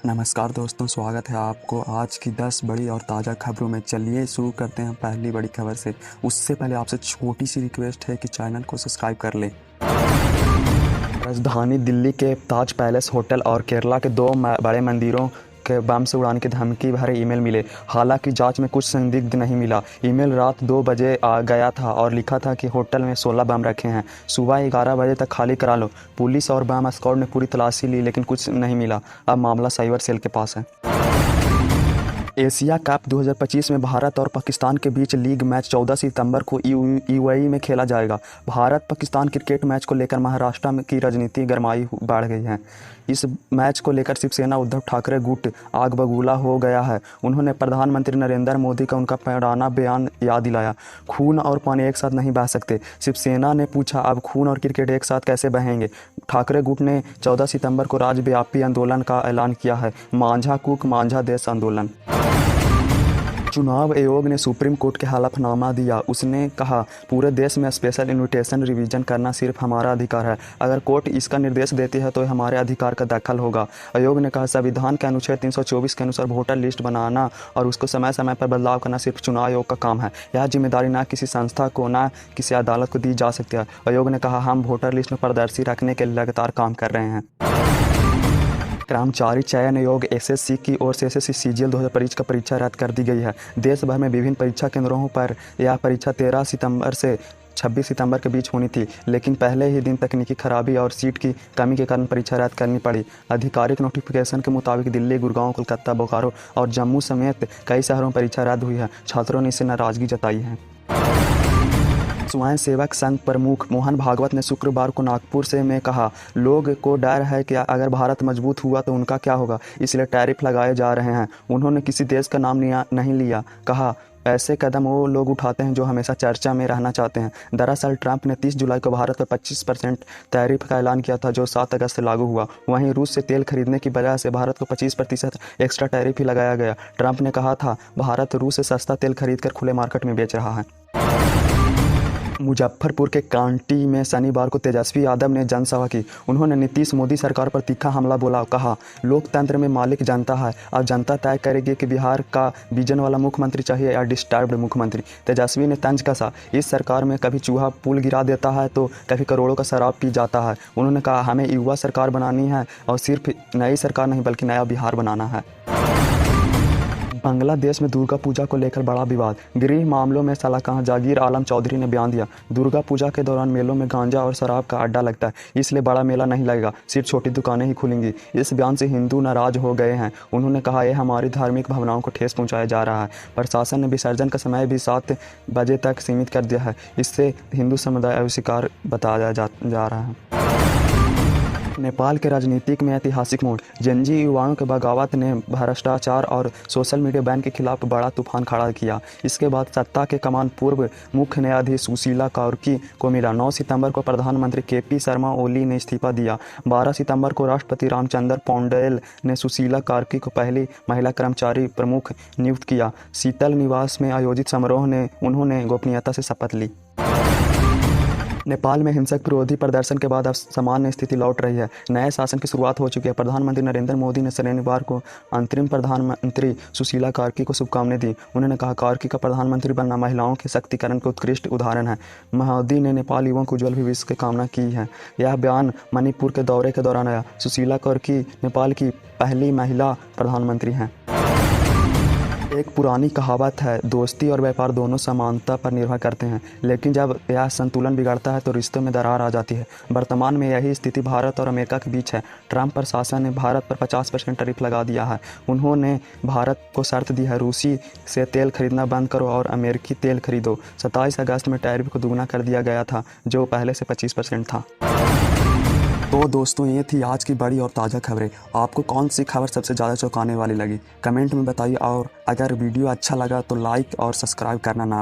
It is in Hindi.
नमस्कार दोस्तों, स्वागत है आपको आज की 10 बड़ी और ताज़ा खबरों में। चलिए शुरू करते हैं पहली बड़ी खबर से। उससे पहले आपसे छोटी सी रिक्वेस्ट है कि चैनल को सब्सक्राइब कर लें। राजधानी दिल्ली के ताज पैलेस होटल और केरला के दो बड़े मंदिरों के बम से उड़ाने की धमकी भरे ईमेल मिले। हालांकि जांच में कुछ संदिग्ध नहीं मिला। ईमेल रात 2 बजे आ गया था और लिखा था कि होटल में 16 बम रखे हैं, सुबह 11 बजे तक खाली करा लो। पुलिस और बम स्क्वाड ने पूरी तलाशी ली लेकिन कुछ नहीं मिला। अब मामला साइबर सेल के पास है। एशिया कप 2025 में भारत और पाकिस्तान के बीच लीग मैच 14 सितंबर को यूएई में खेला जाएगा। भारत पाकिस्तान क्रिकेट मैच को लेकर महाराष्ट्र की राजनीति गरमाई बढ़ गई है। इस मैच को लेकर शिवसेना उद्धव ठाकरे गुट आग बबूला हो गया है। उन्होंने प्रधानमंत्री नरेंद्र मोदी का उनका पुराना बयान याद दिलाया, खून और पानी एक साथ नहीं बह सकते। शिवसेना ने पूछा, अब खून और क्रिकेट एक साथ कैसे बहेंगे। ठाकरे गुट ने 14 सितंबर को राज्यव्यापी आंदोलन का ऐलान किया है, मांझा कुक मांझा देश आंदोलन। चुनाव आयोग ने सुप्रीम कोर्ट के हलफनामा दिया। उसने कहा, पूरे देश में स्पेशल इन्विटेशन रिवीजन करना सिर्फ हमारा अधिकार है। अगर कोर्ट इसका निर्देश देती है तो हमारे अधिकार का दखल होगा। आयोग ने कहा, संविधान के अनुच्छेद 324 के अनुसार वोटर लिस्ट बनाना और उसको समय समय पर बदलाव करना सिर्फ चुनाव आयोग का काम है। यह जिम्मेदारी न किसी संस्था को न किसी अदालत को दी जा सकती है। आयोग ने कहा, हम वोटर लिस्ट में पारदर्शी रखने के लिए लगातार काम कर रहे हैं। कर्मचारी चयन आयोग एसएससी की ओर से एसएससी सीजीएल 2025 का परीक्षा रद्द कर दी गई है। देश भर में विभिन्न परीक्षा केंद्रों पर यह परीक्षा 13 सितंबर से 26 सितंबर के बीच होनी थी, लेकिन पहले ही दिन तकनीकी खराबी और सीट की कमी के कारण परीक्षा रद्द करनी पड़ी। आधिकारिक नोटिफिकेशन के मुताबिक दिल्ली, गुड़गांव, कोलकाता, बोकारो और जम्मू समेत कई शहरों में परीक्षा रद्द हुई है। छात्रों ने इससे नाराजगी जताई है। स्वयं सेवक संघ प्रमुख मोहन भागवत ने शुक्रवार को नागपुर से में कहा, लोग को डर है कि अगर भारत मजबूत हुआ तो उनका क्या होगा, इसलिए टैरिफ लगाए जा रहे हैं। उन्होंने किसी देश का नाम नहीं लिया। कहा, ऐसे कदम वो लोग उठाते हैं जो हमेशा चर्चा में रहना चाहते हैं। दरअसल ट्रंप ने 30 जुलाई को भारत पर 25% टैरिफ का ऐलान किया था, जो 7 अगस्त से लागू हुआ। वहीं रूस से तेल खरीदने की वजह से भारत को 25% एक्स्ट्रा टैरिफ ही लगाया गया। ट्रंप ने कहा था, भारत रूस से सस्ता तेल खरीदकर खुले मार्केट में बेच रहा है। मुजफ्फरपुर के कांटी में शनिवार को तेजस्वी यादव ने जनसभा की। उन्होंने नीतीश मोदी सरकार पर तीखा हमला बोला। कहा, लोकतंत्र में मालिक जनता है, अब जनता तय करेगी कि बिहार का विजन वाला मुख्यमंत्री चाहिए या डिस्टर्ब्ड मुख्यमंत्री। तेजस्वी ने तंज कसा, इस सरकार में कभी चूहा पुल गिरा देता है तो कभी करोड़ों का शराब पी जाता है। उन्होंने कहा, हमें युवा सरकार बनानी है और सिर्फ नई सरकार नहीं बल्कि नया बिहार बनाना है। बांग्लादेश में दुर्गा पूजा को लेकर बड़ा विवाद। गृह मामलों में सलाहकार जहांगीर आलम चौधरी ने बयान दिया, दुर्गा पूजा के दौरान मेलों में गांजा और शराब का अड्डा लगता है, इसलिए बड़ा मेला नहीं लगेगा, सिर्फ छोटी दुकानें ही खुलेंगी। इस बयान से हिंदू नाराज हो गए हैं। उन्होंने कहा, यह हमारी धार्मिक भावनाओं को ठेस पहुँचाया जा रहा है। प्रशासन ने विसर्जन का समय भी 7 बजे तक सीमित कर दिया है। इससे हिंदू समुदाय अस्वीकार बताया जा रहा है। नेपाल के राजनीतिक में ऐतिहासिक मोड़। जनजी युवाओं के बगावत ने भ्रष्टाचार और सोशल मीडिया बैन के खिलाफ बड़ा तूफान खड़ा किया। इसके बाद सत्ता के कमान पूर्व मुख्य न्यायाधीश सुशीला कार्की को मिला। 9 सितंबर को प्रधानमंत्री केपी शर्मा ओली ने इस्तीफा दिया। 12 सितंबर को राष्ट्रपति रामचंद्र पौंडेल ने सुशीला कार्की को पहली महिला कर्मचारी प्रमुख नियुक्त किया। शीतल निवास में आयोजित समारोह में उन्होंने गोपनीयता से शपथ ली। नेपाल में हिंसक विरोधी प्रदर्शन के बाद अब सामान्य स्थिति लौट रही है। नए शासन की शुरुआत हो चुकी है। प्रधानमंत्री नरेंद्र मोदी ने शनिवार को अंतरिम प्रधानमंत्री सुशीला कार्की को शुभकामनाएं दी। उन्होंने कहा, कार्की का प्रधानमंत्री बनना महिलाओं के शक्तिकरण का उत्कृष्ट उदाहरण है। मोदी ने नेपाल युवाओं को उज्ज्वल भविष्य की कामना की है। यह बयान मणिपुर के दौरे के दौरान आया। सुशीला कार्की नेपाल की पहली महिला प्रधानमंत्री हैं। एक पुरानी कहावत है, दोस्ती और व्यापार दोनों समानता पर निर्भर करते हैं, लेकिन जब यह संतुलन बिगड़ता है तो रिश्तों में दरार आ जाती है। वर्तमान में यही स्थिति भारत और अमेरिका के बीच है। ट्रंप प्रशासन ने भारत पर 50% टैरिफ लगा दिया है। उन्होंने भारत को शर्त दी है, रूसी से तेल खरीदना बंद करो और अमेरिकी तेल खरीदो। 27 अगस्त में टैरिफ को दोगुना कर दिया गया था, जो पहले से 25% था। तो दोस्तों, ये थी आज की बड़ी और ताज़ा खबरें। आपको कौन सी खबर सबसे ज़्यादा चौंकाने वाली लगी, कमेंट में बताइए। और अगर वीडियो अच्छा लगा तो लाइक और सब्सक्राइब करना ना भूलें।